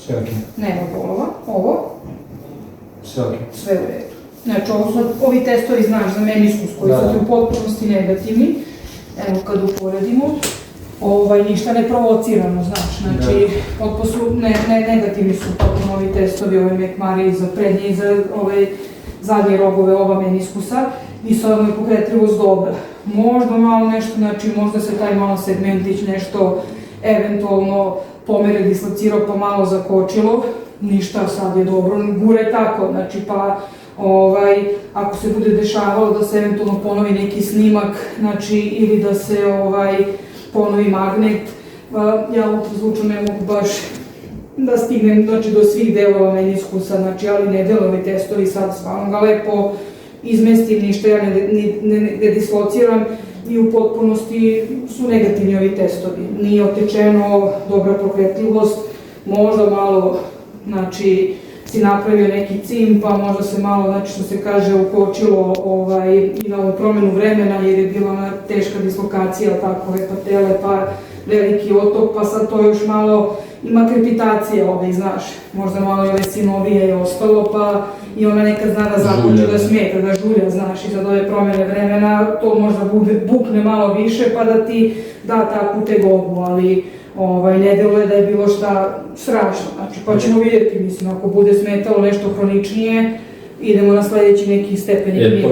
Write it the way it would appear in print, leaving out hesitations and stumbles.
Sve ok. Nema bolova. Ovo? Sve ok. Sve u redu. Znači, ovi testovi, znaš, za meniskus koji su u potpunosti negativni. Evo, kad uporedimo, ništa ne provocirano, znaš, znači, negativni su potpuno ovi testovi, mekmari iza prednje i za zadnje rogove oba meniskusa, i sada mu je pokretljivost dobra. Možda malo nešto, znači, možda se taj malo segmentić nešto eventualno pomere, dislocirao, pa malo zakočilo, ništa, sad je dobro, gure tako, znači, pa ako se bude dešavalo da se eventualno ponovi neki snimak, znači, ili da se ponovi magnet, ja u slučaju ne mogu baš da stignem do svih delova meniskusa, znači, ali ne delovi testovi sad stvarno ga lepo izmestim, ništa ja ne dislociram i u potpunosti su negativni ovi testovi. Nije otečeno, dobra pokretljivost, možda malo, znači, si napravio neki cim, pa možda se malo, znači, što se kaže, ukočilo i na ovu promenu vremena, jer je bila ona teška dislokacija, tako, patele, pa veliki otok, pa sad to još malo ima krepitacije, znaš, možda malo i sinovije je ostalo, pa i ona nekad zna da započe, da smeta, da žulja, znaš, i za ove promene vremena, to možda bukne malo više, pa da ti da takvu tegobu, ali ne deluje da je bilo šta strašno, znači, pa ćemo vidjeti, mislim, ako bude smetalo nešto hroničnije, idemo na sledeći neki stepenik.